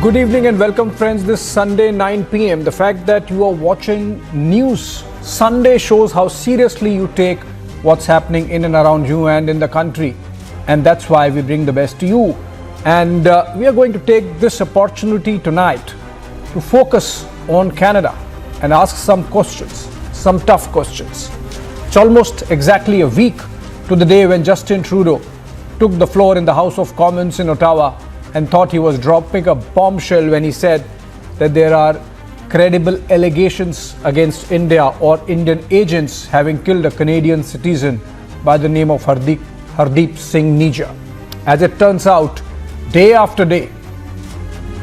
Good evening and welcome friends this Sunday 9 p.m. The fact that you are watching News Sunday shows how seriously you take what's happening in and around you and in the country, and that's why we bring the best to you. And we are going to take this opportunity tonight to focus on Canada and ask some questions, some tough questions. It's almost exactly a week to the day when Justin Trudeau took the floor in the House of Commons in Ottawa and thought he was dropping a bombshell when he said that there are credible allegations against India or Indian agents having killed a Canadian citizen by the name of Hardeep Singh Nijjar. As it turns out, day after day,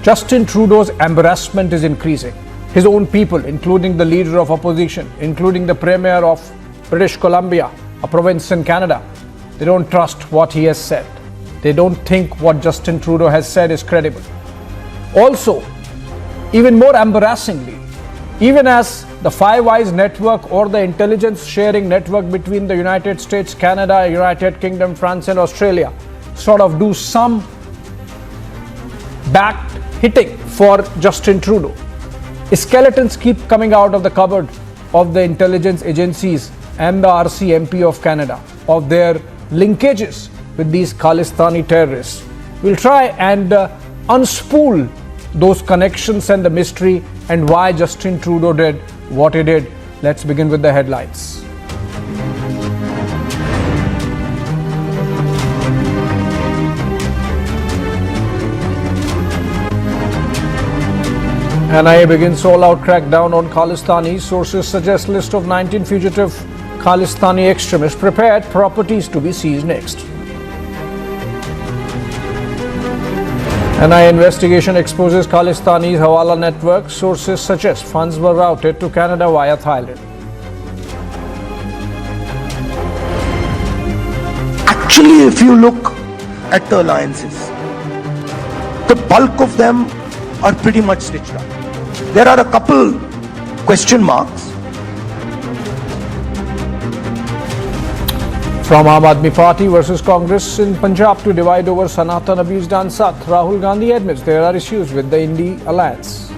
Justin Trudeau's embarrassment is increasing. His own people, including the leader of opposition, including the Premier of British Columbia, a province in Canada, they don't trust what he has said. They don't think what Justin Trudeau has said is credible. Also, even more embarrassingly, even as the Five Eyes network or the intelligence sharing network between the United States, Canada, United Kingdom, France and Australia sort of do some back hitting for Justin Trudeau, skeletons keep coming out of the cupboard of the intelligence agencies and the RCMP of Canada of their linkages with these Khalistani terrorists. We'll try and unspool those connections and the mystery and why Justin Trudeau did what he did. Let's begin with the headlines. NIA begins all-out crackdown on Khalistanis. Sources suggest list of 19 fugitive Khalistani extremists prepared, properties to be seized next. NIA investigation exposes Khalistani's Hawala network. Sources suggest funds were routed to Canada via Thailand. Actually, if you look at the alliances, the bulk of them are pretty much stitched up. There are a couple question marks. From Aam Aadmi Party versus Congress in Punjab to divide over Sanatan abuse done Sat, Rahul Gandhi admits there are issues with the Indi alliance.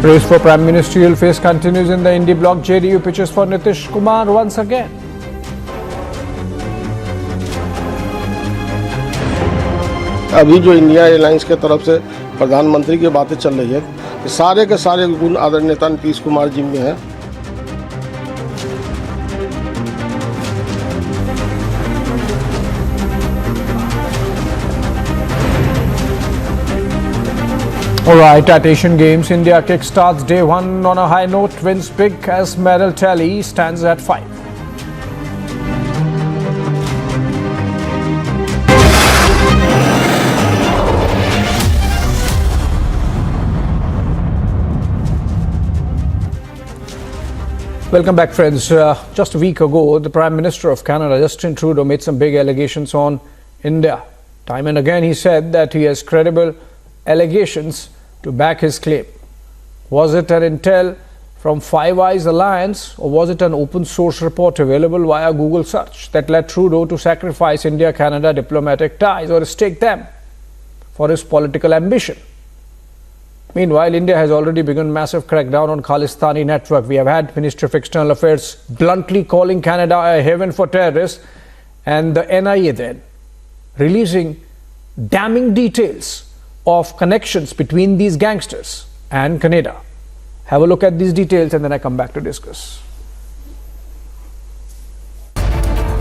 Race for Prime Ministerial phase continues in the Indi bloc. JDU pitches for Nitish Kumar once again. अभी जो India airlines के तरफ से प्रधानमंत्री की बातें चल रही है कि सारे के सारे गुण आदरणीय नेता नीतीश कुमार जी में हैं. Alright, at Asian Games, India kickstarts day one on a high note, wins big as medal tally stands at 5. Welcome back friends. Just a week ago, the Prime Minister of Canada, Justin Trudeau, made some big allegations on India. Time and again he said that he has credible allegations to back his claim. Was it an intel from Five Eyes Alliance or was it an open source report available via Google search that led Trudeau to sacrifice India-Canada diplomatic ties or stake them for his political ambition? Meanwhile, India has already begun massive crackdown on Khalistani network. We have had Minister of External Affairs bluntly calling Canada a haven for terrorists, and the NIA then releasing damning details of connections between these gangsters and Canada. Have a look at these details and then I come back to discuss.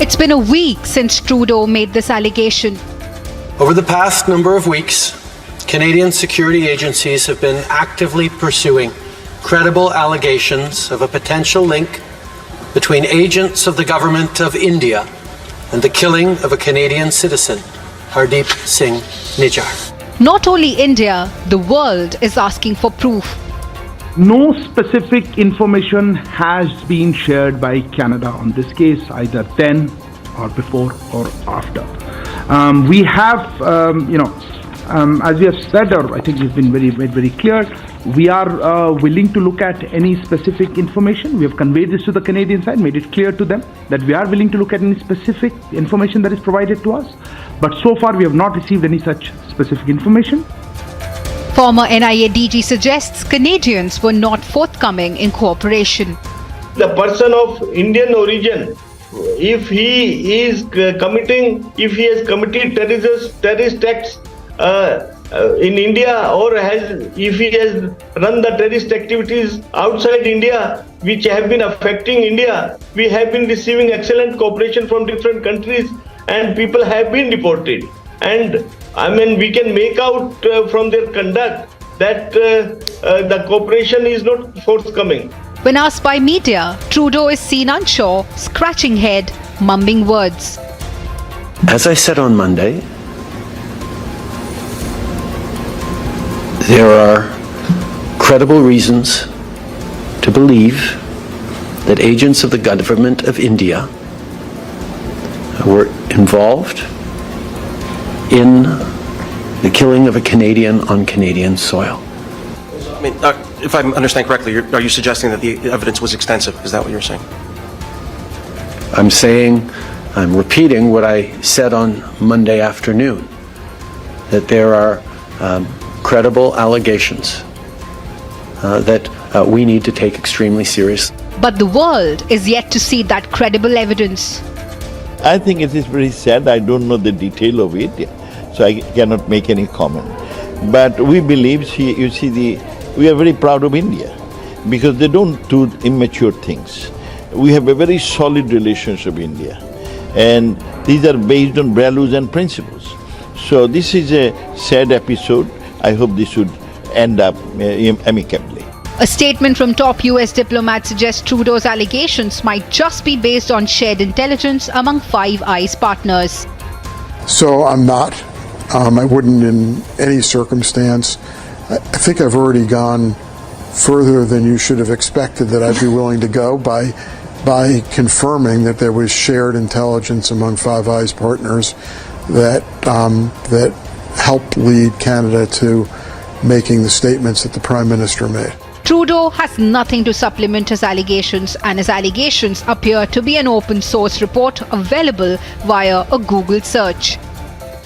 It's been a week since Trudeau made this allegation. Over the past number of weeks, Canadian security agencies have been actively pursuing credible allegations of a potential link between agents of the government of India and the killing of a Canadian citizen, Hardeep Singh Nijjar. Not only India, the world is asking for proof. No specific information has been shared by Canada on this case, either then or before or after. We have, As we have said, or I think we've been very clear, we are willing to look at any specific information. We have conveyed this to the Canadian side, made it clear to them that we are willing to look at any specific information that is provided to us. But so far, we have not received any such specific information. Former NIA DG suggests Canadians were not forthcoming in cooperation. The person of Indian origin, if he is if he has committed terrorist acts in India, or if he has run the terrorist activities outside India, which have been affecting India, we have been receiving excellent cooperation from different countries, and people have been deported. And we can make out from their conduct that the cooperation is not forthcoming. When asked by media, Trudeau is seen unsure, scratching head, mumbling words. As I said on Monday, there are credible reasons to believe that agents of the government of India were involved in the killing of a Canadian on Canadian soil. I mean, if I understand correctly, are you suggesting that the evidence was extensive? Is that what you're saying? I'm repeating what I said on Monday afternoon, that there are credible allegations that we need to take extremely seriously. But the world is yet to see that credible evidence. I think it is very sad. I don't know the detail of it, so I cannot make any comment. But we believe, we are very proud of India because they don't do immature things. We have a very solid relationship with India, and these are based on values and principles. So this is a sad episode. I hope this should end up amicably. A statement from top US diplomat suggests Trudeau's allegations might just be based on shared intelligence among Five Eyes partners. So I'm not. I wouldn't in any circumstance. I think I've already gone further than you should have expected that I'd be willing to go by confirming that there was shared intelligence among Five Eyes partners that helped lead Canada to making the statements that the Prime Minister made. Trudeau has nothing to supplement his allegations, and his allegations appear to be an open source report available via a Google search.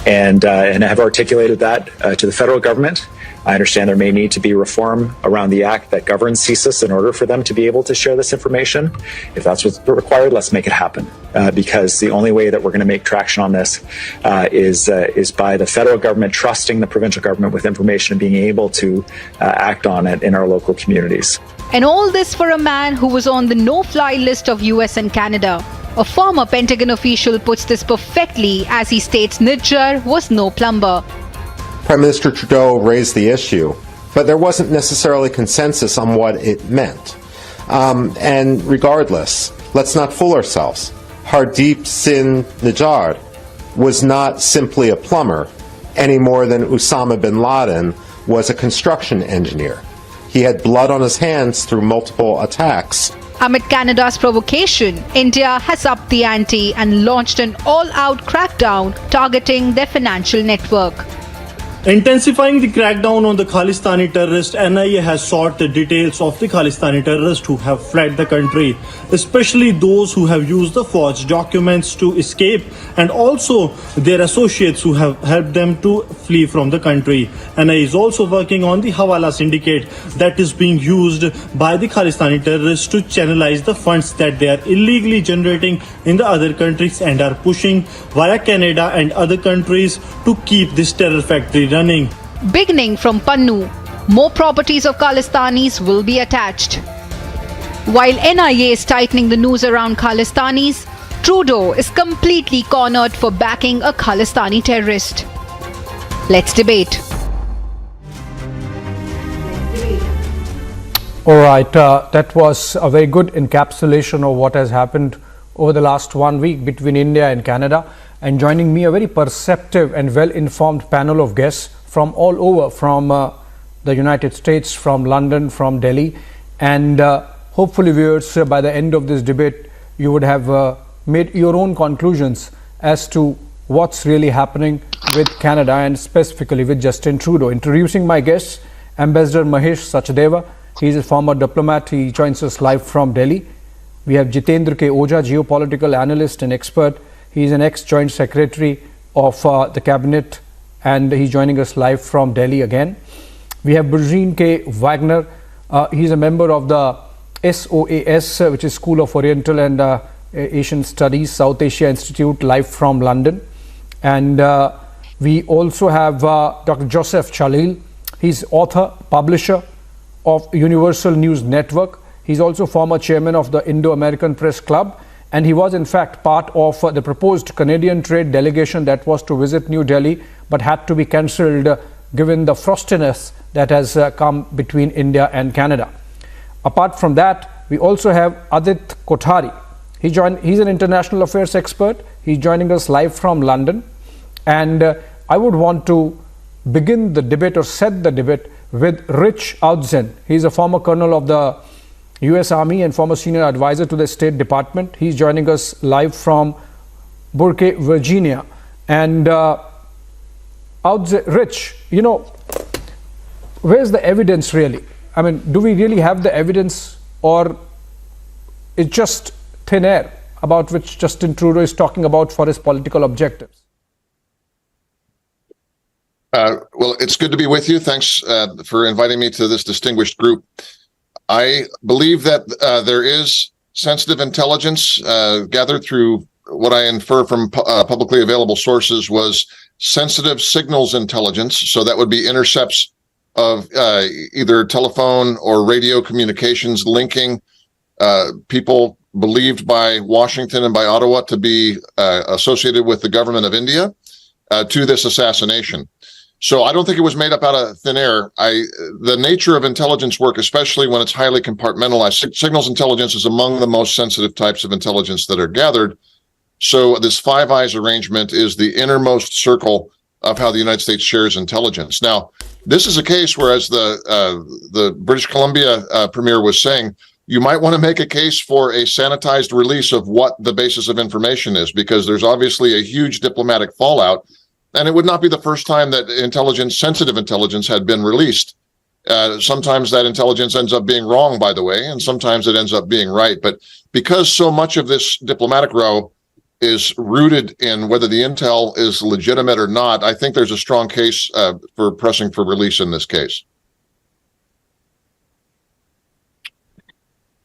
And have articulated that to the federal government. I understand there may need to be reform around the act that governs CSIS in order for them to be able to share this information. If that's what's required, let's make it happen. Because the only way that we're going to make traction on this is by the federal government trusting the provincial government with information and being able to act on it in our local communities. And all this for a man who was on the no-fly list of US and Canada. A former Pentagon official puts this perfectly as he states Nijjar was no plumber. Prime Minister Trudeau raised the issue, but there wasn't necessarily consensus on what it meant. And regardless, let's not fool ourselves. Hardeep Singh Nijjar was not simply a plumber any more than Osama bin Laden was a construction engineer. He had blood on his hands through multiple attacks. Amid Canada's provocation, India has upped the ante and launched an all-out crackdown targeting their financial network. Intensifying the crackdown on the Khalistani terrorists, NIA has sought the details of the Khalistani terrorists who have fled the country, especially those who have used the forged documents to escape, and also their associates who have helped them to flee from the country. NIA is also working on the Hawala syndicate that is being used by the Khalistani terrorists to channelize the funds that they are illegally generating in the other countries and are pushing via Canada and other countries to keep this terror factory running. Beginning from Pannu, more properties of Khalistanis will be attached. While NIA is tightening the noose around Khalistanis, Trudeau is completely cornered for backing a Khalistani terrorist. Let's debate. All right, that was a very good encapsulation of what has happened over the last 1 week between India and Canada. And joining me, a very perceptive and well-informed panel of guests from all over, from the United States, from London, from Delhi. And hopefully, viewers, by the end of this debate, you would have made your own conclusions as to what's really happening with Canada and specifically with Justin Trudeau. Introducing my guests, Ambassador Mahesh Sachdeva. He's a former diplomat. He joins us live from Delhi. We have Jitendra K. Oja, geopolitical analyst and expert. He's an ex-joint secretary of the cabinet, and he's joining us live from Delhi again. We have Burjeen K. Wagner. He's a member of the SOAS, which is School of Oriental and Asian Studies, South Asia Institute, live from London. And we also have Dr. Joseph Chalil. He's author, publisher of Universal News Network. He's also former chairman of the Indo-American Press Club, and he was in fact part of the proposed Canadian trade delegation that was to visit New Delhi but had to be cancelled given the frostiness that has come between India and Canada. Apart from that, we also have Adit Kothari. He's an international affairs expert. He's joining us live from London. And I would want to begin the debate or set the debate with Rich Outzen. He's a former colonel of the US Army and former senior advisor to the State Department. He's joining us live from Burke, Virginia. And Rich, you know, where's the evidence really? I mean, do we really have the evidence, or it's just thin air about which Justin Trudeau is talking about for his political objectives? Well, it's good to be with you. Thanks for inviting me to this distinguished group. I believe that there is sensitive intelligence gathered through what I infer from publicly available sources was sensitive signals intelligence. So that would be intercepts of either telephone or radio communications linking people believed by Washington and by Ottawa to be associated with the government of India to this assassination. So I don't think it was made up out of thin air. The nature of intelligence work, especially when it's highly compartmentalized, signals intelligence is among the most sensitive types of intelligence that are gathered. So this Five Eyes arrangement is the innermost circle of how the United States shares intelligence. Now, this is a case where, as the British Columbia premier was saying, you might want to make a case for a sanitized release of what the basis of information is, because there's obviously a huge diplomatic fallout. And it would not be the first time that sensitive intelligence had been released. Sometimes that intelligence ends up being wrong, by the way, and sometimes it ends up being right. But because so much of this diplomatic row is rooted in whether the intel is legitimate or not, I think there's a strong case for pressing for release in this case.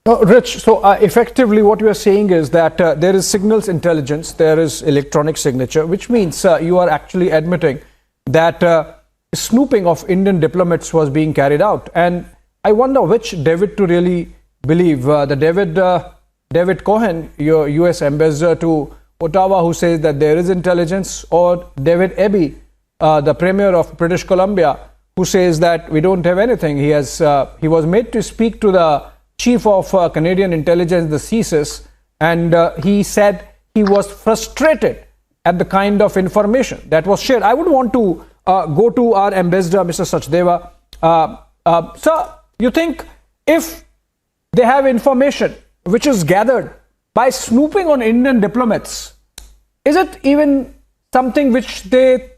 Rich, so effectively what you are saying is that there is signals intelligence, there is electronic signature, which means you are actually admitting that snooping of Indian diplomats was being carried out. And I wonder which David to really believe, the David Cohen, your US ambassador to Ottawa, who says that there is intelligence, or David Eby, the premier of British Columbia, who says that we don't have anything. He was made to speak to the chief of Canadian intelligence, the CSIS, and he said he was frustrated at the kind of information that was shared. I would want to go to our ambassador, Mr. Sachdeva. Sir, you think if they have information which is gathered by snooping on Indian diplomats, is it even something which they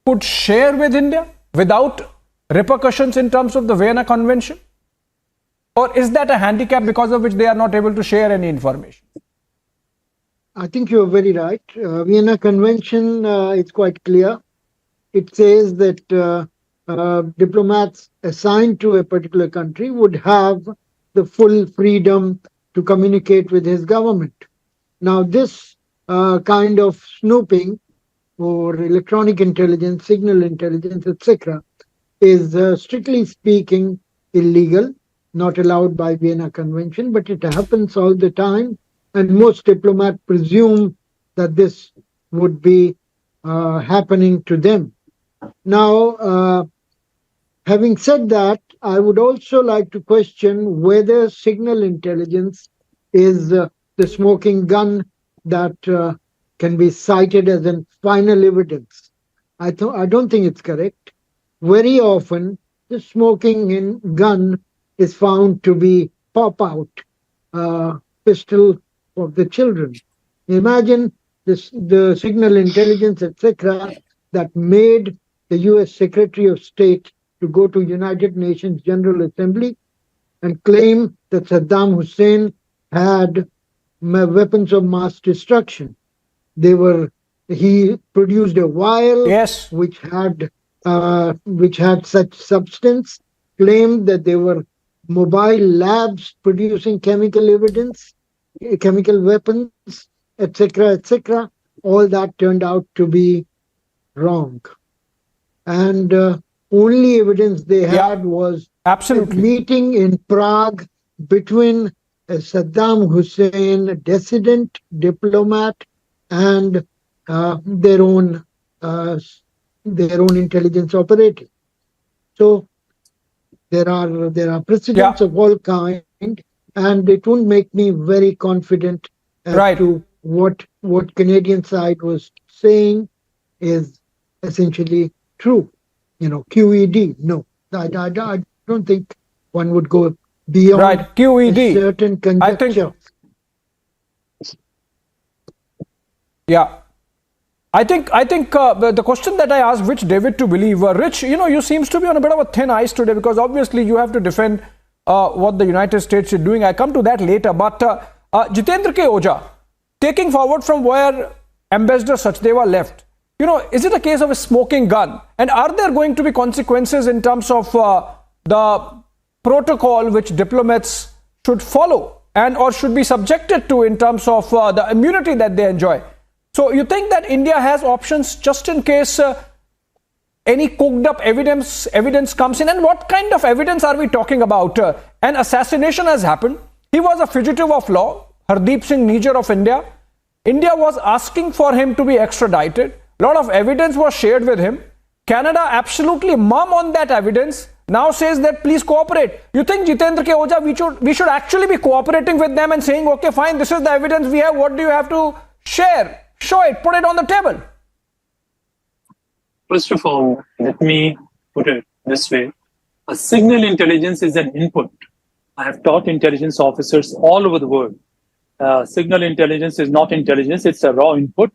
could share with India without repercussions in terms of the Vienna Convention? Or is that a handicap because of which they are not able to share any information? I think you're very right. Vienna Convention, it's quite clear. It says that diplomats assigned to a particular country would have the full freedom to communicate with his government. Now, this kind of snooping or electronic intelligence, signal intelligence, etc., is strictly speaking illegal, not allowed by Vienna Convention, but it happens all the time, and most diplomats presume that this would be happening to them. Now, having said that, I would also like to question whether signal intelligence is the smoking gun that can be cited as a final evidence. I don't think it's correct. Very often, the smoking gun is found to be pop-out pistol of the children. Imagine the signal intelligence, etc., that made the U.S. Secretary of State to go to United Nations General Assembly and claim that Saddam Hussein had weapons of mass destruction. He produced a vial which had such substance, claimed that they were mobile labs producing chemical weapons, etc., etc. All that turned out to be wrong. And only evidence they had was a meeting in Prague between Saddam Hussein, a dissident diplomat, and their own intelligence operating. So there are precedents of all kind, and it won't make me very confident as to what Canadian side was saying is essentially true. QED. No, I don't think one would go beyond QED. A certain conjecture. I think the question that I asked which David to believe, Rich, you seems to be on a bit of a thin ice today, because obviously you have to defend what the United States is doing. I come to that later. But Jitendra K. Oja, taking forward from where Ambassador Sachdeva left, is it a case of a smoking gun? And are there going to be consequences in terms of the protocol which diplomats should follow and or should be subjected to in terms of the immunity that they enjoy? So you think that India has options just in case any cooked up evidence comes in? And what kind of evidence are we talking about? An assassination has happened. He was a fugitive of law, Hardeep Singh Nijjar of India. India was asking for him to be extradited. A lot of evidence was shared with him. Canada absolutely mum on that evidence. Now says that please cooperate. You think, Jitendra K. Oja, we should actually be cooperating with them and saying, okay, fine, this is the evidence we have. What do you have to share? Show it, put it on the table. First of all, let me put it this way. A signal intelligence is an input. I have taught intelligence officers all over the world. Signal intelligence is not intelligence, it's a raw input.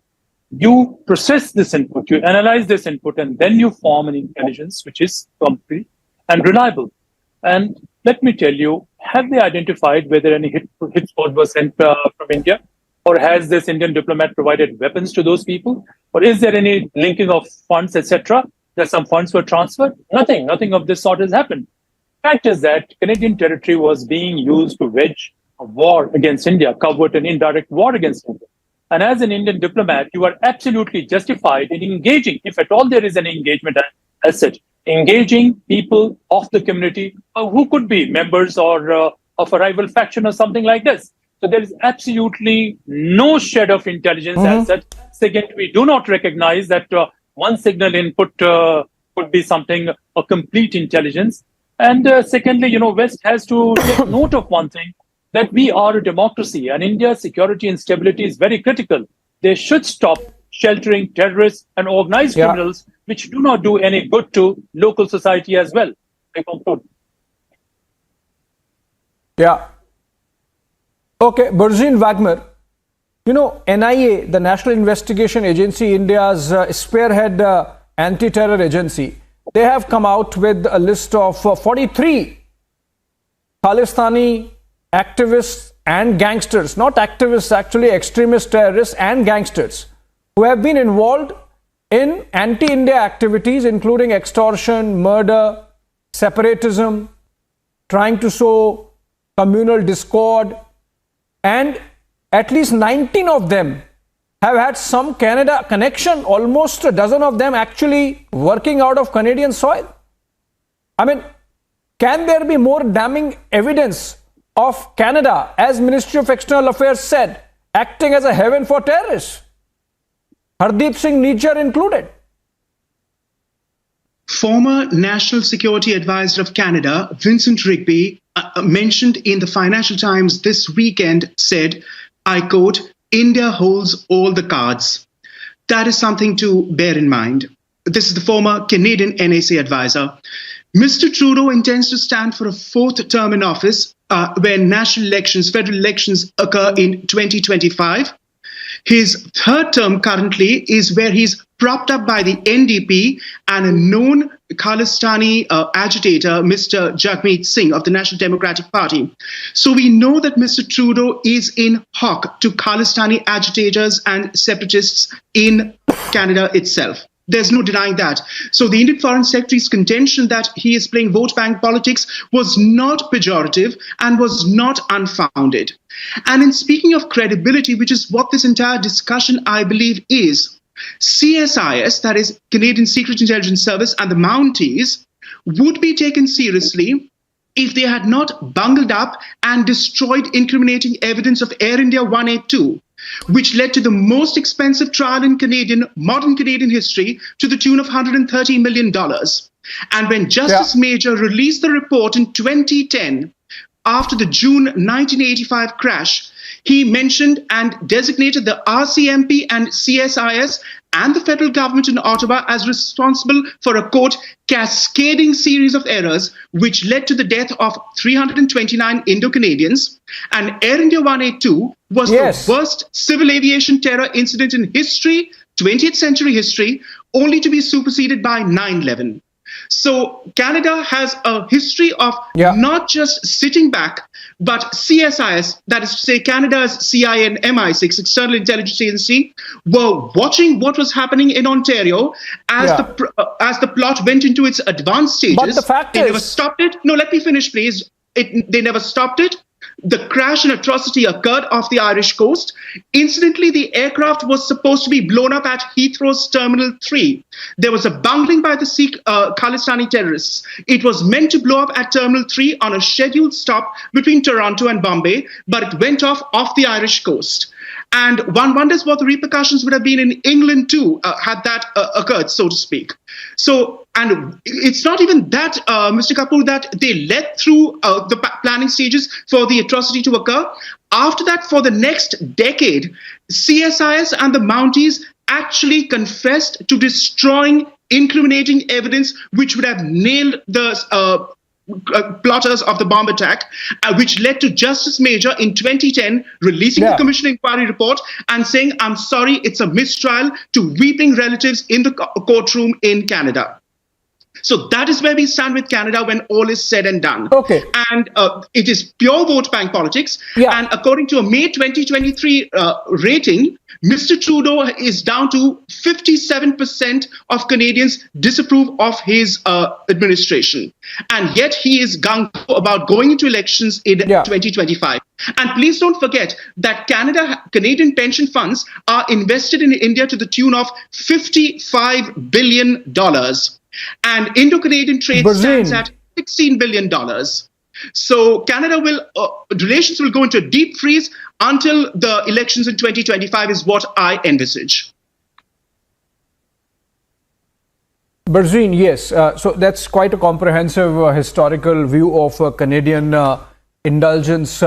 You process this input, you analyze this input, and then you form an intelligence which is complete and reliable. And let me tell you, have they identified whether any hit squad was sent from India? Or has this Indian diplomat provided weapons to those people? Or is there any linking of funds, etc., that some funds were transferred? Nothing of this sort has happened. Fact is that Canadian territory was being used to wage a war against India, covert and indirect war against India. And as an Indian diplomat, you are absolutely justified in engaging, if at all there is an engagement as such, engaging people of the community who could be members or of a rival faction or something like this. So there is absolutely no shred of intelligence as such. Second, we do not recognize that one signal input could be something, a complete intelligence. And secondly, West has to take note of one thing, that we are a democracy and India's security and stability is very critical. They should stop sheltering terrorists and organized criminals, which do not do any good to local society as well. I conclude. Okay, Burzin Wagner, NIA, the National Investigation Agency, India's spearhead anti-terror agency, they have come out with a list of 43 Khalistani activists and gangsters, not activists, actually extremist terrorists and gangsters, who have been involved in anti-India activities, including extortion, murder, separatism, trying to sow communal discord. And at least 19 of them have had some Canada connection, almost a dozen of them actually working out of Canadian soil. I mean, can there be more damning evidence of Canada, as Ministry of External Affairs said, acting as a haven for terrorists? Hardeep Singh Nijjar included. Former National Security Advisor of Canada, Vincent Rigby, mentioned in the Financial Times this weekend, said, I quote, India holds all the cards. That is something to bear in mind. This is the former Canadian NAC advisor. Mr. Trudeau intends to stand for a fourth term in office when national elections, federal elections occur in 2025. His third term currently is where he's propped up by the NDP and a known Khalistani agitator, Mr. Jagmeet Singh of the National Democratic Party. So we know that Mr. Trudeau is in hock to Khalistani agitators and separatists in Canada itself. There's no denying that. So the Indian Foreign Secretary's contention that he is playing vote bank politics was not pejorative and was not unfounded. And in speaking of credibility, which is what this entire discussion, I believe, is, CSIS, that is Canadian Secret Intelligence Service, and the Mounties would be taken seriously if they had not bungled up and destroyed incriminating evidence of Air India 182, which led to the most expensive trial in modern Canadian history to the tune of $130 million. And when Justice Major released the report in 2010, after the June 1985 crash, he mentioned and designated the RCMP and CSIS and the federal government in Ottawa as responsible for a, quote, cascading series of errors which led to the death of 329 Indo-Canadians. And Air India 182 was the worst civil aviation terror incident in history, 20th century history, only to be superseded by 9/11. So Canada has a history of not just sitting back, but CSIS, that is to say Canada's CIA and MI6, External Intelligence Agency, were watching what was happening in Ontario as the plot went into its advanced stages. But the fact they never stopped it. No, let me finish, please. They never stopped it. The crash and atrocity occurred off the Irish coast. Incidentally, the aircraft was supposed to be blown up at Heathrow's Terminal 3. There was a bungling by the Khalistani terrorists. It was meant to blow up at Terminal 3 on a scheduled stop between Toronto and Bombay, but it went off the Irish coast. And one wonders what the repercussions would have been in England too, had that occurred, so to speak. So, and it's not even that, Mr. Kapoor, that they led through the planning stages for the atrocity to occur. After that, for the next decade, CSIS and the Mounties actually confessed to destroying incriminating evidence which would have nailed the plotters of the bomb attack, which led to Justice Major in 2010 releasing the commission inquiry report and saying, I'm sorry, it's a mistrial, to weeping relatives in the courtroom in Canada. So that is where we stand with Canada when all is said and done. Okay. And it is pure vote bank politics. And according to a May 2023 rating, Mr. Trudeau is down to 57% of Canadians disapprove of his administration. And yet he is gung-ho about going into elections in 2025. And please don't forget that Canadian pension funds are invested in India to the tune of $55 billion. And Indo-Canadian trade stands at $16 billion. So Canada relations will go into a deep freeze until the elections in 2025 is what I envisage. Barzeen, yes. So that's quite a comprehensive historical view of Canadian indulgence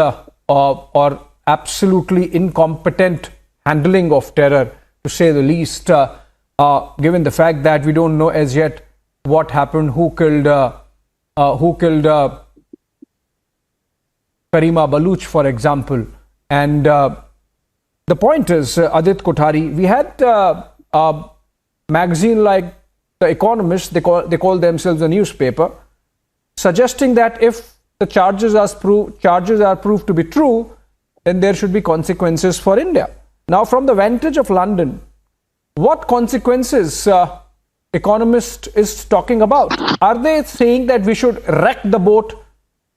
or absolutely incompetent handling of terror, to say the least, given the fact that we don't know as yet what happened, who killed Karima Baluch, for example. And the point is, Adit Kothari, we had a magazine like The Economist, they call themselves a newspaper, suggesting that if the charges are proved to be true, then there should be consequences for India. Now, from the vantage of London, what consequences Economist is talking about? Are they saying that we should wreck the boat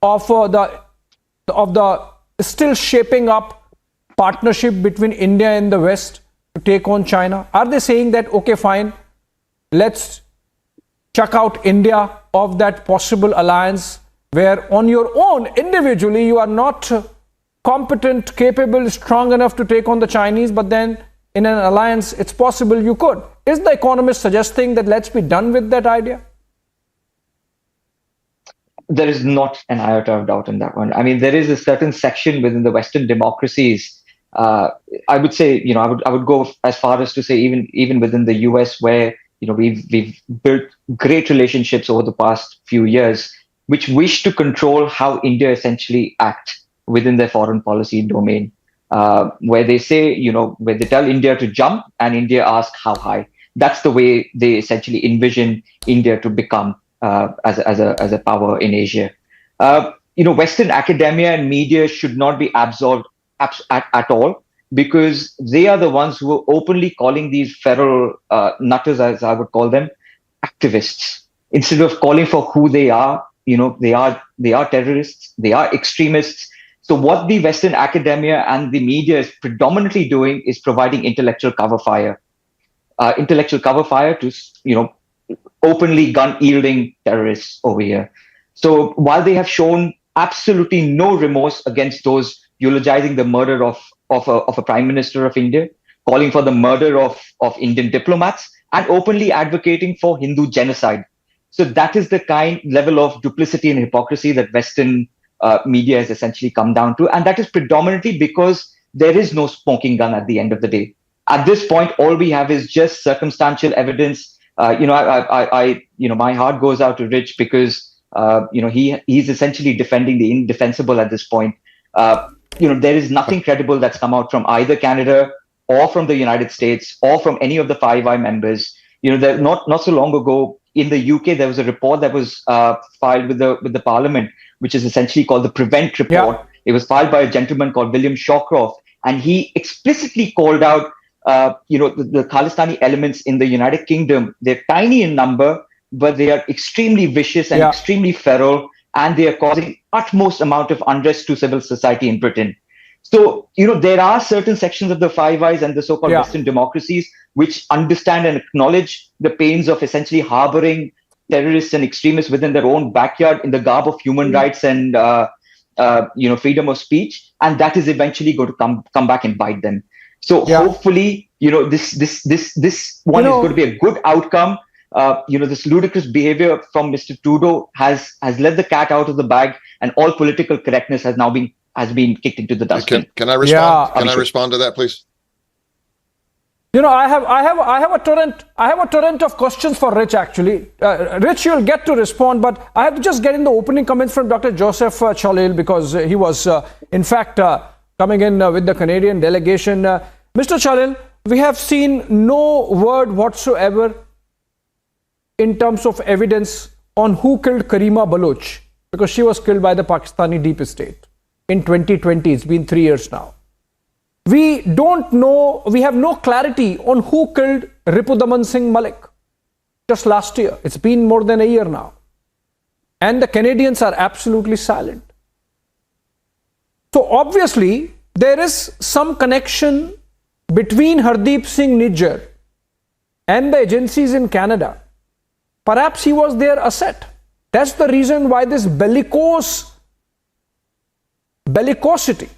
of the still shaping up partnership between India and the West to take on China? Are they saying that, okay, fine, let's chuck out India of that possible alliance where on your own, individually, you are not competent, capable, strong enough to take on the Chinese, but then in an alliance, it's possible you could. Is the Economist suggesting that let's be done with that idea? There is not an iota of doubt in that one. I mean, there is a certain section within the Western democracies. I would say, I would go as far as to say even within the US, where we've built great relationships over the past few years, which wish to control how India essentially act within their foreign policy domain. where they say, where they tell India to jump and India asks how high. That's the way they essentially envision India to become as a power in Asia. Western academia and media should not be absolved at all, because they are the ones who are openly calling these feral nutters, as I would call them, activists. Instead of calling for who they are, they are terrorists, they are extremists. So what the Western academia and the media is predominantly doing is providing intellectual cover fire to, openly gun-wielding terrorists over here. So while they have shown absolutely no remorse against those eulogizing the murder of a prime minister of India, calling for the murder of Indian diplomats, and openly advocating for Hindu genocide. So that is the level of duplicity and hypocrisy that Western media has essentially come down to. And that is predominantly because there is no smoking gun at the end of the day. At this point, all we have is just circumstantial evidence. My heart goes out to Rich because, he's essentially defending the indefensible at this point. There is nothing credible that's come out from either Canada or from the United States or from any of the Five Eyes members. Not so long ago in the UK, there was a report that was filed with the Parliament, which is essentially called the Prevent Report. Yeah. It was filed by a gentleman called William Shawcroft, and he explicitly called out, the Khalistani elements in the United Kingdom. They're tiny in number, but they are extremely vicious and extremely feral, and they are causing utmost amount of unrest to civil society in Britain. So, there are certain sections of the Five Eyes and the so-called Western democracies which understand and acknowledge the pains of essentially harboring terrorists and extremists within their own backyard in the garb of human rights and, freedom of speech. And that is eventually going to come back and bite them. So hopefully, this one is going to be a good outcome. This ludicrous behavior from Mr. Trudeau has led the cat out of the bag, and all political correctness has now been kicked into the dustbin. Can I respond? Yeah. Can I respond to that, please? I have a torrent of questions for Rich, actually. Rich, you'll get to respond, but I have to just get in the opening comments from Dr. Joseph Chalil, because he was, in fact, coming in with the Canadian delegation. Mr. Chalil, we have seen no word whatsoever in terms of evidence on who killed Karima Baloch, because she was killed by the Pakistani deep state in 2020. It's been 3 years now. We don't know, we have no clarity on who killed Ripudaman Singh Malik just last year. It's been more than a year now. And the Canadians are absolutely silent. So obviously, there is some connection between Hardeep Singh Nijjar and the agencies in Canada. Perhaps he was their asset. That's the reason why this bellicosity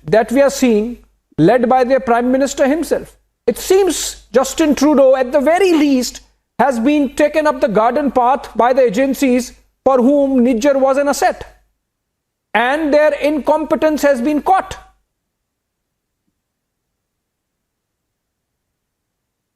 that we are seeing, led by their Prime Minister himself. It seems Justin Trudeau, at the very least, has been taken up the garden path by the agencies for whom Nijjar was an asset. And their incompetence has been caught.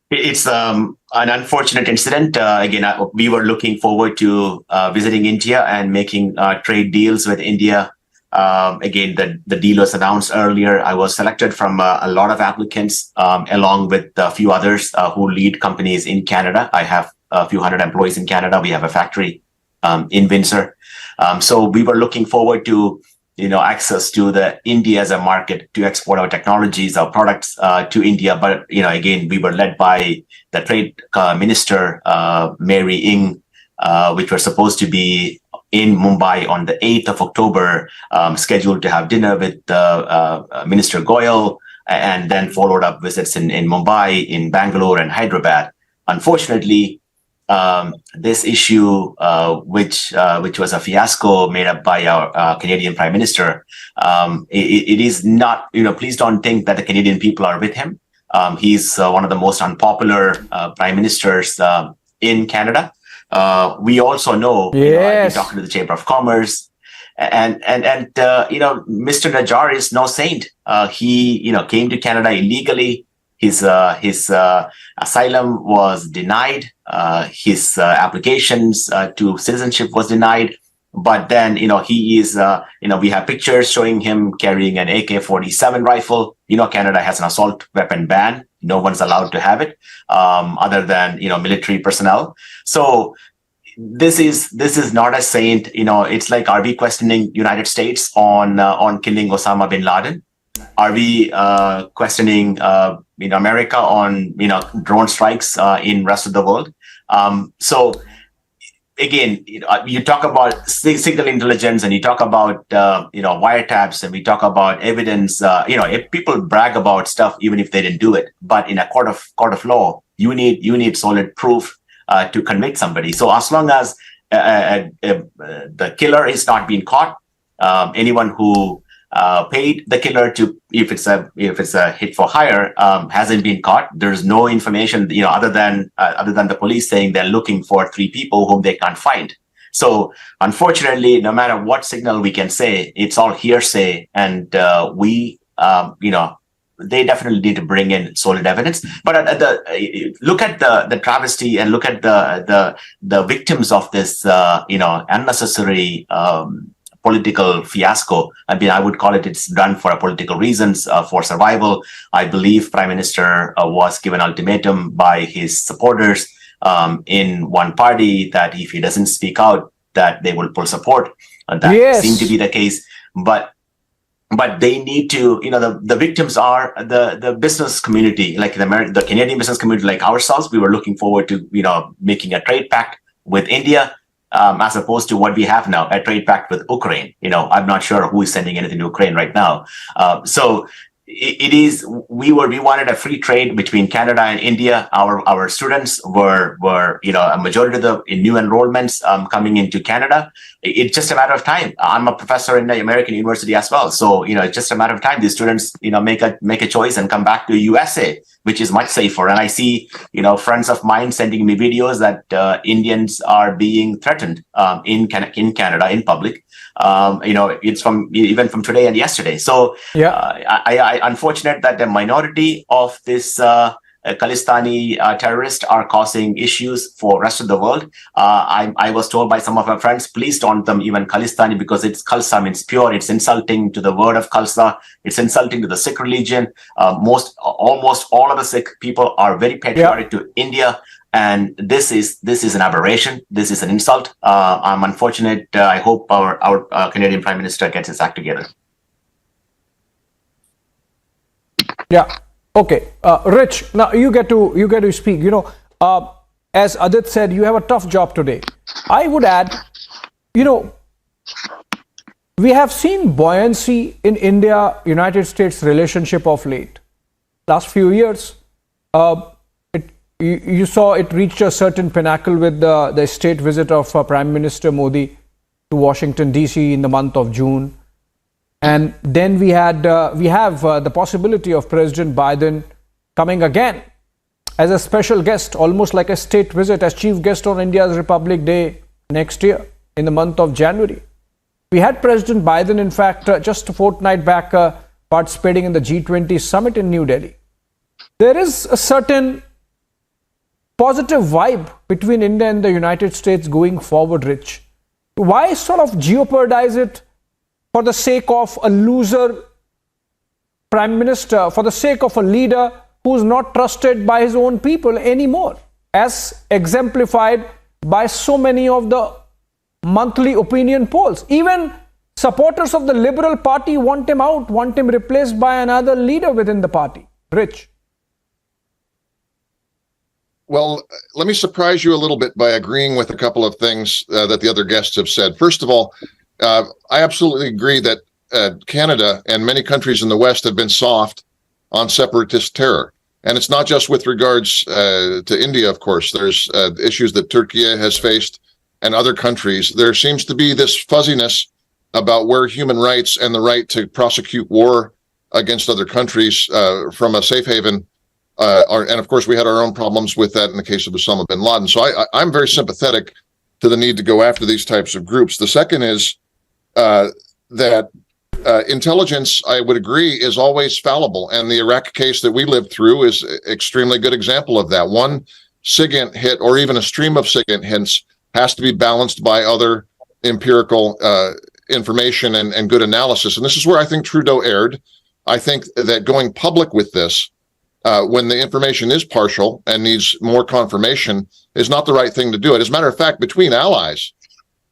It's an unfortunate incident. Again, we were looking forward to visiting India and making trade deals with India. Again, the deal was announced earlier. I was selected from a lot of applicants, along with a few others who lead companies in Canada. I have a few hundred employees in Canada. We have a factory in Windsor. So we were looking forward to access to the India as a market to export our technologies, our products to India. But, again, we were led by the trade minister, Mary Ng, which were supposed to be in Mumbai on the 8th of October, scheduled to have dinner with Minister Goyal, and then followed up visits in Mumbai, in Bangalore and Hyderabad. Unfortunately, this issue, which was a fiasco made up by our Canadian Prime Minister, it is not, please don't think that the Canadian people are with him. He's one of the most unpopular prime ministers in Canada. We also know, I've been talking to the Chamber of Commerce, and Mr. Najjar is no saint. He, came to Canada illegally. His asylum was denied. His applications to citizenship was denied. But then, he is, we have pictures showing him carrying an AK-47 rifle. Canada has an assault weapon ban. No one's allowed to have it, other than, military personnel. So this is not a saint. It's like, are we questioning United States on killing Osama bin Laden? Are we questioning America on drone strikes in rest of the world? So again, you talk about signal intelligence, and you talk about wiretaps, and we talk about evidence. If people brag about stuff, even if they didn't do it, but in a court of law, you need solid proof to convict somebody. So as long as the killer is not being caught, anyone who paid the killer to, if it's a hit for hire, hasn't been caught. There's no information, other than the police saying they're looking for 3 people whom they can't find. So unfortunately, no matter what signal we can say, it's all hearsay, and they definitely need to bring in solid evidence. But look at the travesty, and look at the victims of this unnecessary political fiasco. I mean, I would call it's done for political reasons, for survival. I believe Prime Minister was given ultimatum by his supporters in one party that if he doesn't speak out, that they will pull support. That seemed to be the case. But they need to, the victims are the business community, like the Canadian business community, like ourselves. We were looking forward to, making a trade pact with India, as opposed to what we have now, a trade pact with Ukraine. I'm not sure who is sending anything to Ukraine right now. So we wanted a free trade between Canada and India. Our students were a majority of the new enrollments coming into Canada. It's just a matter of time. I'm a professor in the American university as well. So, it's just a matter of time. These students, make a choice and come back to USA, which is much safer. And I see, friends of mine sending me videos that Indians are being threatened in Canada in public. It's even from today and yesterday. So I unfortunate that the minority of this Khalistani terrorists are causing issues for rest of the world. I was told by some of my friends, please don't them even Khalistani, because it's Khalsa means pure. It's insulting to the word of Khalsa. It's insulting to the Sikh religion. Almost all of the Sikh people are very patriotic to India. And this is an aberration. This is an insult. I'm unfortunate. I hope our Canadian Prime Minister gets his act together. Yeah. Okay. Rich, now you get to speak. As Adit said, you have a tough job today. I would add, we have seen buoyancy in India-United States relationship of late. Last few years, you saw it reached a certain pinnacle with the state visit of Prime Minister Modi to Washington, D.C. in the month of June. And then we have the possibility of President Biden coming again as a special guest, almost like a state visit, as chief guest on India's Republic Day next year in the month of January. We had President Biden, in fact, just a fortnight back, participating in the G20 summit in New Delhi. There is a certain positive vibe between India and the United States going forward, Rich. Why sort of jeopardize it for the sake of a loser prime minister, for the sake of a leader who's not trusted by his own people anymore, as exemplified by so many of the monthly opinion polls? Even supporters of the Liberal Party want him out, want him replaced by another leader within the party. Rich. Well, let me surprise you a little bit by agreeing with a couple of things that the other guests have said. First of all, I absolutely agree that Canada and many countries in the West have been soft on separatist terror. And it's not just with regards to India, of course. There's issues that Turkey has faced and other countries. There seems to be this fuzziness about where human rights and the right to prosecute war against other countries from a safe haven and of course, we had our own problems with that in the case of Osama bin Laden. So I'm very sympathetic to the need to go after these types of groups. The second is that intelligence, I would agree, is always fallible. And the Iraq case that we lived through is an extremely good example of that. One SIGINT hit or even a stream of SIGINT hints has to be balanced by other empirical information and good analysis. And this is where I think Trudeau erred. I think that going public with this, when the information is partial and needs more confirmation, is not the right thing to do. As a matter of fact, between allies,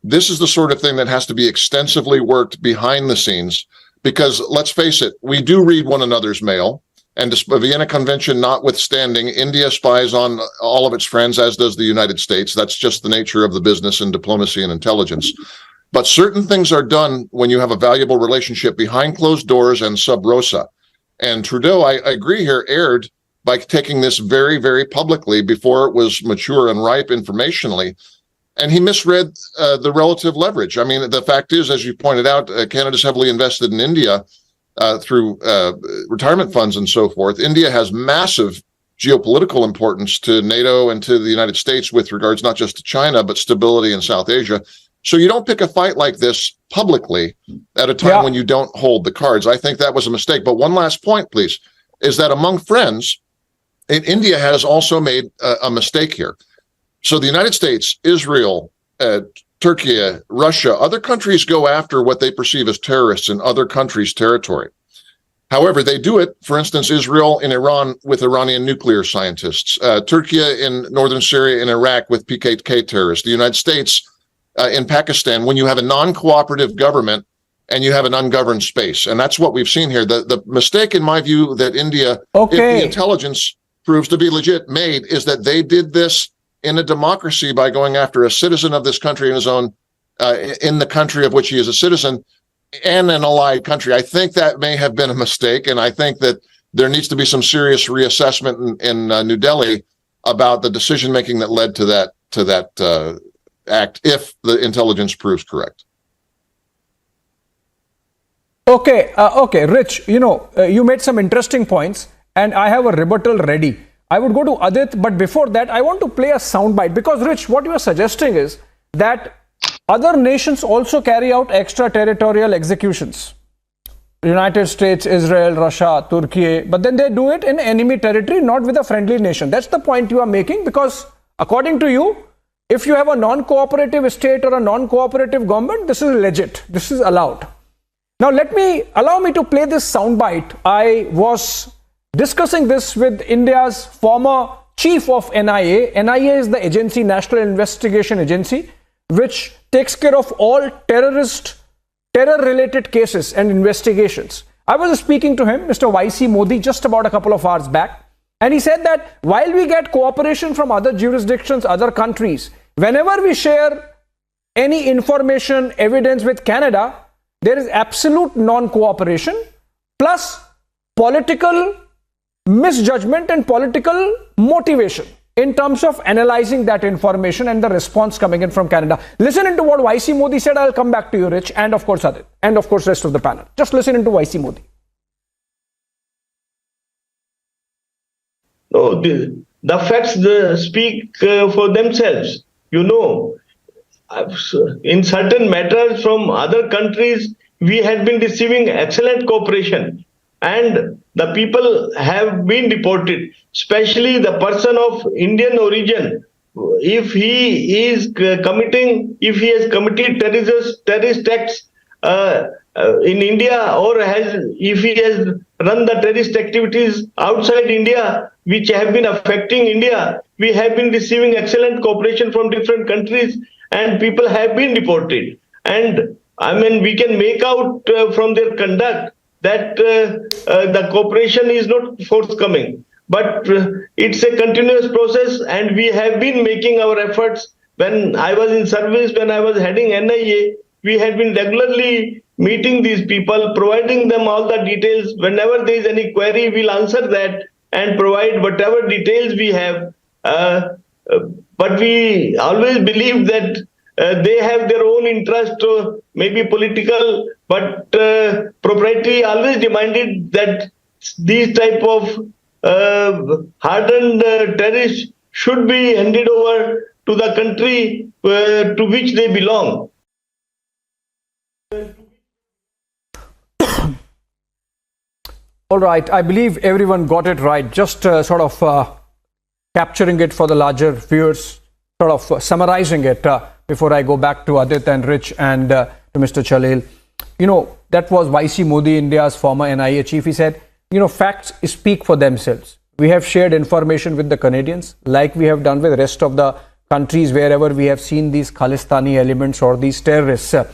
this is the sort of thing that has to be extensively worked behind the scenes, because let's face it, we do read one another's mail. And the Vienna Convention notwithstanding, India spies on all of its friends, as does the United States. That's just the nature of the business and diplomacy and intelligence. But certain things are done when you have a valuable relationship behind closed doors and sub rosa. And Trudeau, I agree here, erred by taking this very, very publicly before it was mature and ripe informationally. And he misread the relative leverage. I mean, the fact is, as you pointed out, Canada's heavily invested in India through retirement funds and so forth. India has massive geopolitical importance to NATO and to the United States with regards not just to China, but stability in South Asia. So you don't pick a fight like this publicly at a time when you don't hold the cards. I think that was a mistake. But one last point, please, is that among friends, India has also made a mistake here. So the United States, Israel, Turkey, Russia, other countries go after what they perceive as terrorists in other countries' territory. However, they do it, for instance, Israel in Iran with Iranian nuclear scientists, Turkey in northern Syria and Iraq with PKK terrorists, the United States in Pakistan when you have a non-cooperative government and you have an ungoverned space. And that's what we've seen here. The mistake, in my view, that India, if the intelligence proves to be legit, made is that they did this in a democracy by going after a citizen of this country in his own, in the country of which he is a citizen, and an allied country. I think that may have been a mistake, and I think that there needs to be some serious reassessment in New Delhi about the decision-making that led to that act, if the intelligence proves correct. Okay, Rich, you made some interesting points, and I have a rebuttal ready. I would go to Adit, but before that, I want to play a soundbite, because, Rich, what you are suggesting is that other nations also carry out extraterritorial executions. United States, Israel, Russia, Turkey, but then they do it in enemy territory, not with a friendly nation. That's the point you are making, because according to you, if you have a non-cooperative state or a non-cooperative government, this is legit. This is allowed. Now, allow me to play this soundbite. I was discussing this with India's former chief of NIA. NIA is the agency, National Investigation Agency, which takes care of all terror-related cases and investigations. I was speaking to him, Mr. YC Modi, just about a couple of hours back. And he said that while we get cooperation from other jurisdictions, other countries, whenever we share any information, evidence with Canada, there is absolute non-cooperation, plus political misjudgment and political motivation in terms of analyzing that information and the response coming in from Canada. Listen into what YC Modi said. I'll come back to you, Rich, and of course Adit, and of course rest of the panel. Just listen into YC Modi. No, the facts speak for themselves. In certain matters from other countries, we had been receiving excellent cooperation, and the people have been deported, especially the person of Indian origin. If he has committed terrorist acts in India, or if he has run the terrorist activities outside India, which have been affecting India, we have been receiving excellent cooperation from different countries, and people have been deported. And we can make out from their conduct that the cooperation is not forthcoming. But it's a continuous process, and we have been making our efforts. When I was in service, when I was heading NIA, we had been regularly meeting these people, providing them all the details. Whenever there is any query, we'll answer that and provide whatever details we have. But we always believe that they have their own interest, maybe political, but proprietary always demanded that these type of hardened terrorists should be handed over to the country to which they belong. All right, I believe everyone got it right. Just sort of capturing it for the larger viewers, sort of summarizing it. before I go back to Adit and Rich and to Mr. Chalil. That was YC Modi, India's former NIA chief. He said, facts speak for themselves. We have shared information with the Canadians, like we have done with the rest of the countries wherever we have seen these Khalistani elements or these terrorists. The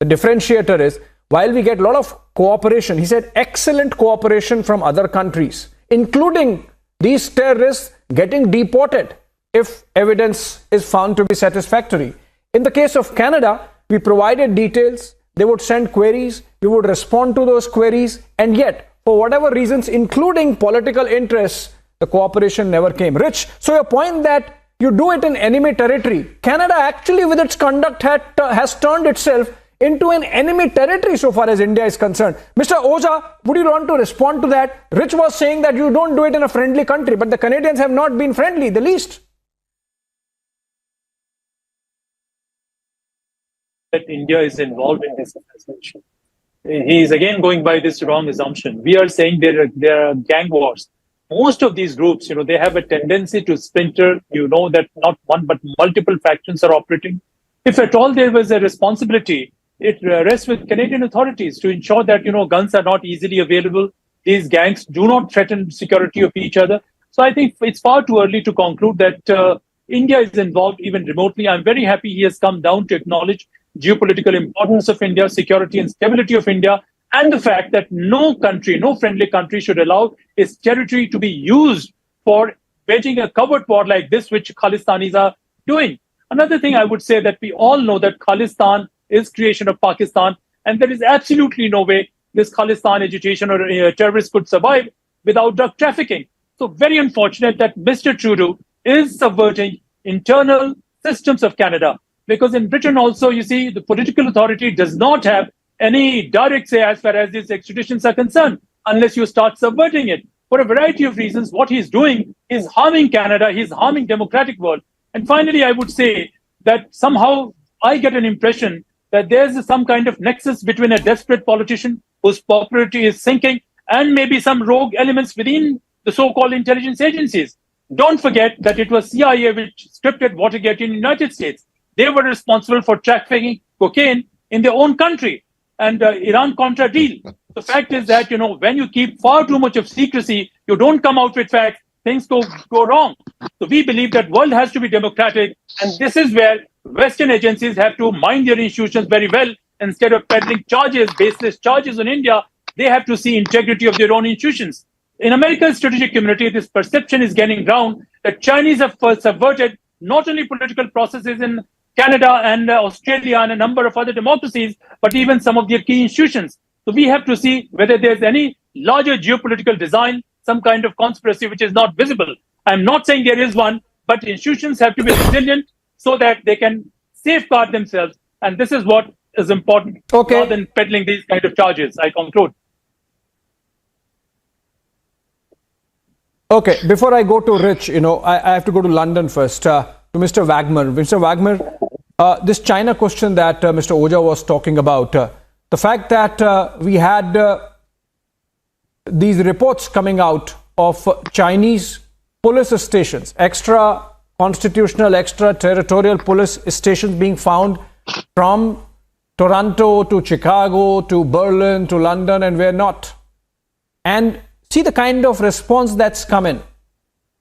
differentiator is, while we get a lot of cooperation, he said excellent cooperation from other countries, including these terrorists getting deported if evidence is found to be satisfactory. In the case of Canada, we provided details, they would send queries, we would respond to those queries, and yet, for whatever reasons, including political interests, the cooperation never came. Rich, so your point that you do it in enemy territory, Canada actually with its conduct has turned itself into an enemy territory so far as India is concerned. Mr. Oja, would you want to respond to that? Rich was saying that you don't do it in a friendly country, but the Canadians have not been friendly, the least. That India is involved in this assassination. He is again going by this wrong assumption. We are saying there are gang wars. Most of these groups, they have a tendency to splinter. That not one but multiple factions are operating. If at all there was a responsibility, it rests with Canadian authorities to ensure that, guns are not easily available. These gangs do not threaten security of each other. So I think it's far too early to conclude that India is involved even remotely. I'm very happy he has come down to acknowledge geopolitical importance of India, security and stability of India, and the fact that no friendly country should allow its territory to be used for waging a covert war like this, which Khalistanis are doing. Another thing I would say that we all know that Khalistan is creation of Pakistan, and there is absolutely no way this Khalistan agitation or terrorists could survive without drug trafficking. So very unfortunate that Mr. Trudeau is subverting internal systems of Canada. Because in Britain also, you see, the political authority does not have any direct say as far as these extraditions are concerned, unless you start subverting it. For a variety of reasons, what he's doing is harming Canada, he's harming democratic world. And finally, I would say that somehow I get an impression that there's some kind of nexus between a desperate politician whose popularity is sinking and maybe some rogue elements within the so-called intelligence agencies. Don't forget that it was CIA which scripted Watergate in the United States. They were responsible for trafficking cocaine in their own country and Iran-Contra deal. The fact is that, when you keep far too much of secrecy, you don't come out with facts, things go wrong. So we believe that world has to be democratic, and this is where Western agencies have to mind their institutions very well. Instead of peddling baseless charges on India, they have to see integrity of their own institutions. In America's strategic community, this perception is getting round that Chinese have subverted not only political processes in Canada and Australia and a number of other democracies, but even some of their key institutions. So we have to see whether there's any larger geopolitical design, some kind of conspiracy which is not visible. I'm not saying there is one, but institutions have to be resilient so that they can safeguard themselves. And this is what is important, rather than peddling these kind of charges. I conclude. Okay, before I go to Rich, I have to go to London first. To Mr. Wagner. Mr. Wagner, this China question that Mr. Oja was talking about, the fact that we had these reports coming out of Chinese police stations, extra constitutional, extra territorial police stations being found from Toronto to Chicago to Berlin to London and where not. And see the kind of response that's coming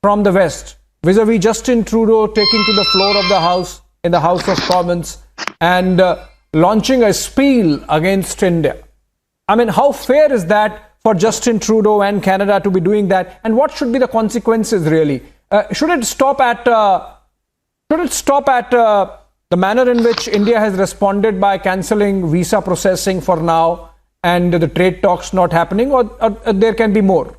from the West vis-a-vis Justin Trudeau taking to the floor of the House in the House of Commons and launching a spiel against India. I mean, how fair is that for Justin Trudeau and Canada to be doing that? And what should be the consequences really? Should it stop at the manner in which India has responded by cancelling visa processing for now and the trade talks not happening, or there can be more?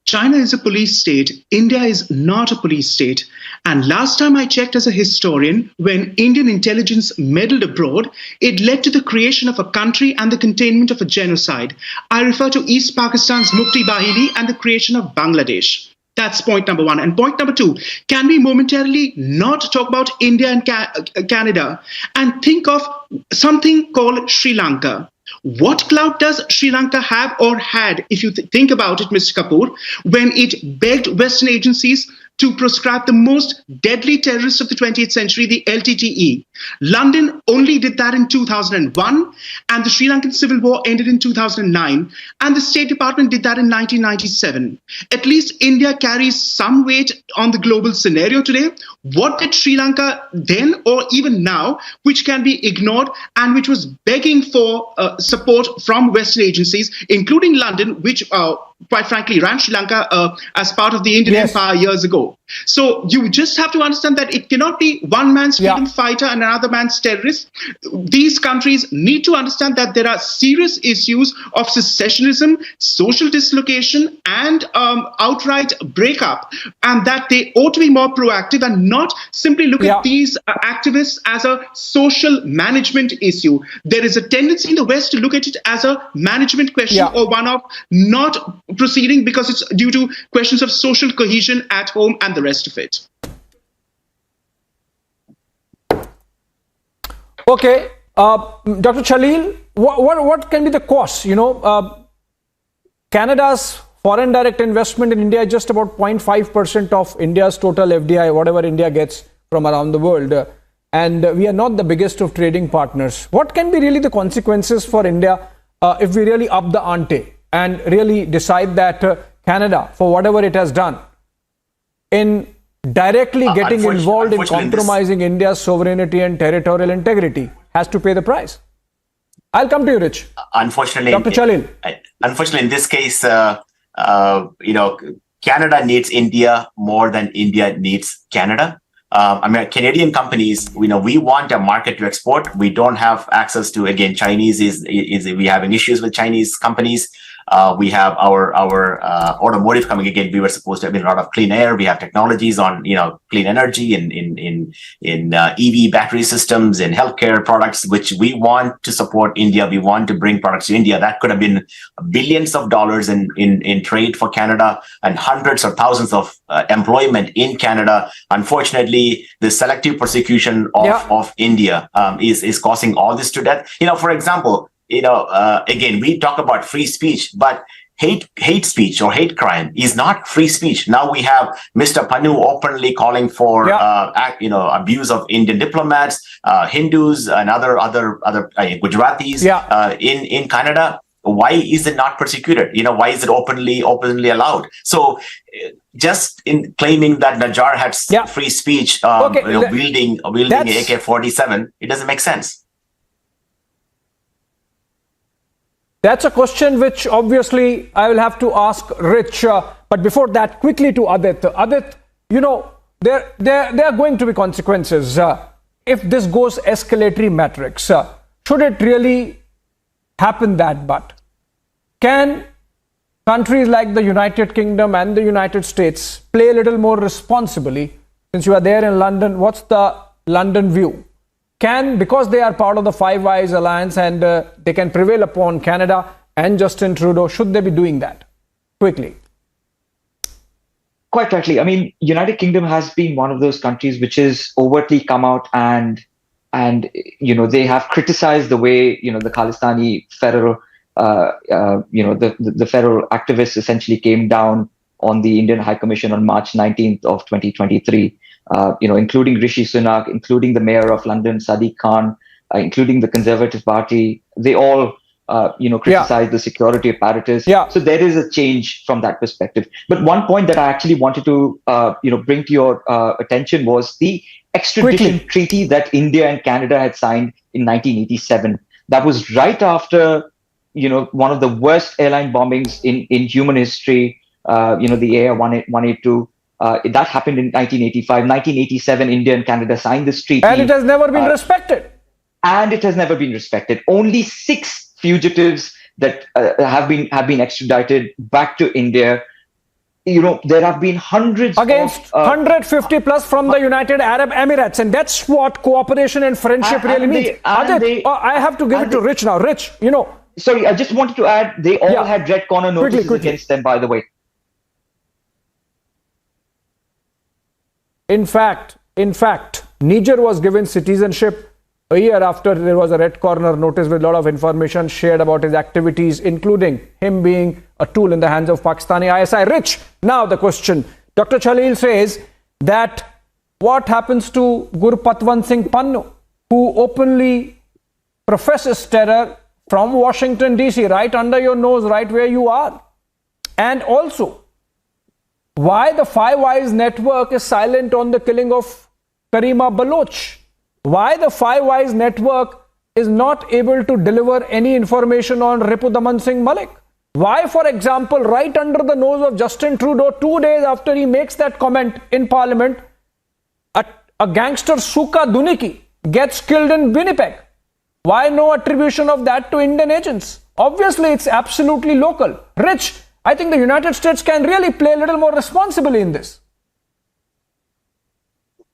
China is a police state. India is not a police state. And last time I checked as a historian, when Indian intelligence meddled abroad, it led to the creation of a country and the containment of a genocide. I refer to East Pakistan's Mukti Bahini and the creation of Bangladesh. That's point number one. And point number two, can we momentarily not talk about India and Canada and think of something called Sri Lanka? What clout does Sri Lanka have or had, if you think about it, Mr. Kapoor, when it begged Western agencies to proscribe the most deadly terrorist of the 20th century, the LTTE. London only did that in 2001, and the Sri Lankan Civil War ended in 2009, and the State Department did that in 1997. At least India carries some weight on the global scenario today. What did Sri Lanka then or even now, which can be ignored and which was begging for support from Western agencies, including London, which quite frankly ran Sri Lanka as part of the Indian Empire years ago. So you just have to understand that it cannot be one man's freedom fighter and another man's terrorist. These countries need to understand that there are serious issues of secessionism, social dislocation, and outright breakup, and that they ought to be more proactive and not simply look at these activists as a social management issue. There is a tendency in the West to look at it as a management question or one of not proceeding because it's due to questions of social cohesion at home and the rest of it. Okay, Dr. Chalil, what can be the cost? You know, Canada's foreign direct investment in India is just about 0.5% of India's total FDI, whatever India gets from around the world. And we are not the biggest of trading partners. What can be really the consequences for India if we really up the ante and really decide that Canada, for whatever it has done, in directly getting involved in compromising India's sovereignty and territorial integrity, has to pay the price? I'll come to you, Rich. Unfortunately, Dr. Chalil. Unfortunately, in this case, Canada needs India more than India needs Canada. I mean, Canadian companies, we want a market to export. We don't have access to, again, Chinese we having issues with Chinese companies. We have our automotive coming again. We were supposed to have a lot of clean air. We have technologies on clean energy in EV battery systems and healthcare products, which we want to support India. We want to bring products to India. That could have been billions of dollars in trade for Canada and hundreds or thousands of employment in Canada. Unfortunately, the selective persecution of India is causing all this to death. For example, again, we talk about free speech, but hate speech or hate crime is not free speech. Now we have Mr. Panu openly calling for abuse of Indian diplomats, Hindus, and other Gujaratis in Canada. Why is it not persecuted? Why is it openly allowed? So just in claiming that Najjar had free speech, wielding AK-47, it doesn't make sense. That's a question which obviously I will have to ask Rich. But before that, quickly to Adit. Adit, there are going to be consequences if this goes escalatory metrics. Should it really happen that? But can countries like the United Kingdom and the United States play a little more responsibly? Since you are there in London, what's the London view? Because they are part of the Five Eyes alliance and they can prevail upon Canada and Justin Trudeau, should they be doing that? Quickly. Quite rightly. I mean, United Kingdom has been one of those countries which has overtly come out and they have criticized the way, the Khalistani federal, the federal activists essentially came down on the Indian High Commission on March 19th of 2023. Including Rishi Sunak, including the mayor of London, Sadiq Khan, including the Conservative Party, they all, criticize the security apparatus. So there is a change from that perspective. But one point that I actually wanted to, bring to your attention was the extradition treaty that India and Canada had signed in 1987. That was right after, one of the worst airline bombings in human history, the Air 182. That happened in 1985. 1987, India and Canada signed this treaty. And it has never been respected. And it has never been respected. Only 6 fugitives that have been extradited back to India. There have been hundreds against 150 plus from the United Arab Emirates. And that's what cooperation and friendship really means. I have to give it to Rich now. Rich, Sorry, I just wanted to add, they all had red corner notices against them, by the way. In fact, Niger was given citizenship a year after there was a red corner notice with a lot of information shared about his activities, including him being a tool in the hands of Pakistani ISI. Rich, now the question Dr. Chalil says that what happens to Guru Patwant Singh Pannu, who openly professes terror from Washington DC, right under your nose, right where you are? And also, why the Five Eyes network is silent on the killing of Karima Baloch? Why the Five Eyes network is not able to deliver any information on Ripudaman Singh Malik? Why, for example, right under the nose of Justin Trudeau, 2 days after he makes that comment in Parliament, a gangster Suka Duniki gets killed in Winnipeg? Why no attribution of that to Indian agents? Obviously, it's absolutely local. Rich, I think the United States can really play a little more responsibly in this.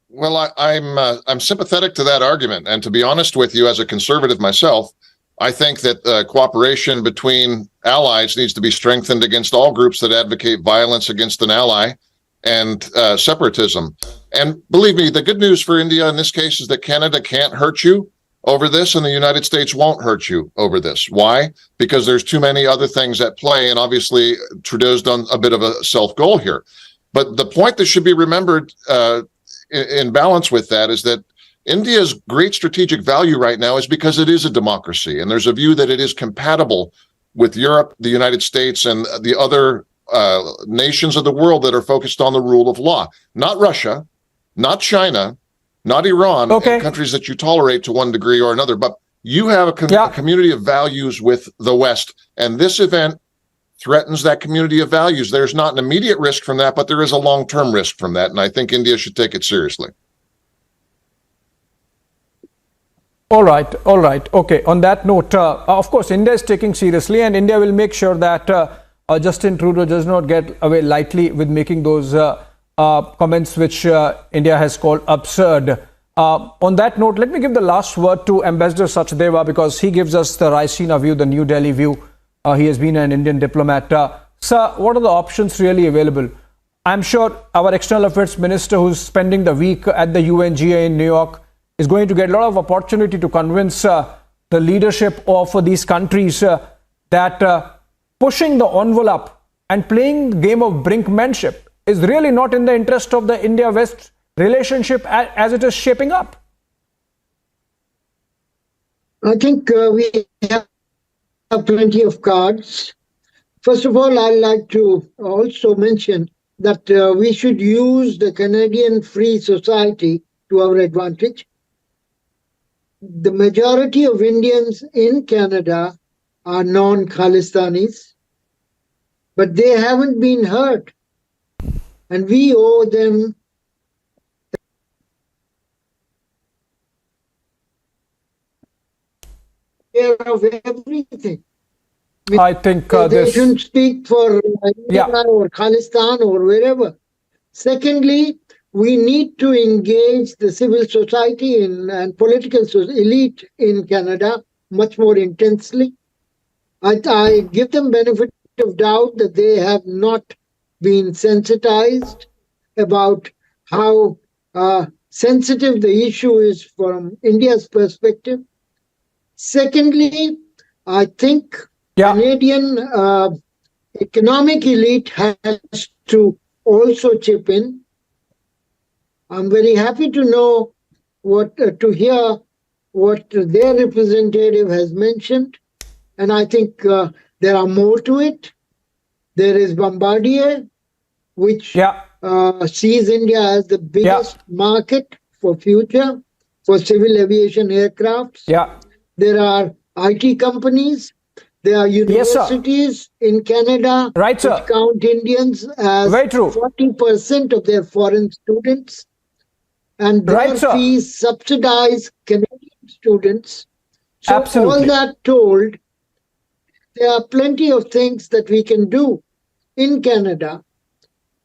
Well, I'm sympathetic to that argument. And to be honest with you, as a conservative myself, I think that cooperation between allies needs to be strengthened against all groups that advocate violence against an ally and separatism. And believe me, the good news for India in this case is that Canada can't hurt you over this, and the United States won't hurt you over this. Why? Because there's too many other things at play, and obviously Trudeau's done a bit of a self-goal here. But the point that should be remembered in balance with that is that India's great strategic value right now is because it is a democracy, and there's a view that it is compatible with Europe, the United States, and the other nations of the world that are focused on the rule of law. Not Russia, not China, not Iran, and countries that you tolerate to one degree or another, but you have a community of values with the West, and this event threatens that community of values. There's not an immediate risk from that, but there is a long-term risk from that, and I think India should take it seriously. All right. Okay. On that note, of course, India is taking seriously, and India will make sure that Justin Trudeau does not get away lightly with making those comments which India has called absurd. On that note, let me give the last word to Ambassador Sachdeva, because he gives us the Raisina view, the New Delhi view. He has been an Indian diplomat. Sir, what are the options really available? I'm sure our External Affairs Minister, who's spending the week at the UNGA in New York, is going to get a lot of opportunity to convince the leadership of these countries that pushing the envelope and playing the game of brinkmanship is really not in the interest of the India-West relationship as it is shaping up. I think we have plenty of cards. First of all, I'd like to also mention that we should use the Canadian Free Society to our advantage. The majority of Indians in Canada are non-Khalistanis, but they haven't been hurt. And we owe them care of everything. I think they shouldn't speak for India or Khalistan or wherever. Secondly, we need to engage the civil society and political elite in Canada much more intensely. I give them benefit of doubt that they have not been sensitized about how sensitive the issue is from India's perspective. Secondly, I think Canadian economic elite has to also chip in. I'm very happy to know to hear what their representative has mentioned, and I think there are more to it. There is Bombardier, which sees India as the biggest market for future for civil aviation aircrafts. There are IT companies. There are universities in Canada which count Indians as 40% of their foreign students. And their fees subsidize Canadian students. So all that told, there are plenty of things that we can do in Canada.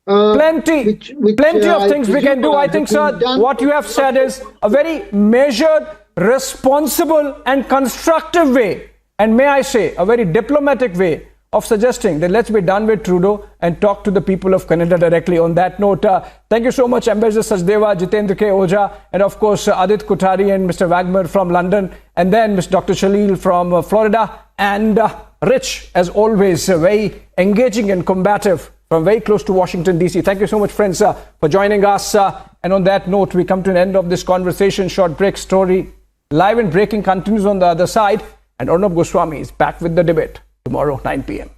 Plenty of things we can do. I think, sir, what you have said is a very measured, responsible and constructive way, and may I say, a very diplomatic way of suggesting that let's be done with Trudeau and talk to the people of Canada directly. On that note, thank you so much, Ambassador Sachdeva, Jitendra K. Ojha, and of course, Adit Kothari and Mr. Wagner from London, and then Mr. Dr. Chalil from Florida, and Rich, as always, very engaging and combative from very close to Washington, D.C. Thank you so much, friends, for joining us. And on that note, we come to an end of this conversation. Short break. Story live and breaking continues on the other side. And Arnab Goswami is back with the debate tomorrow, 9 p.m.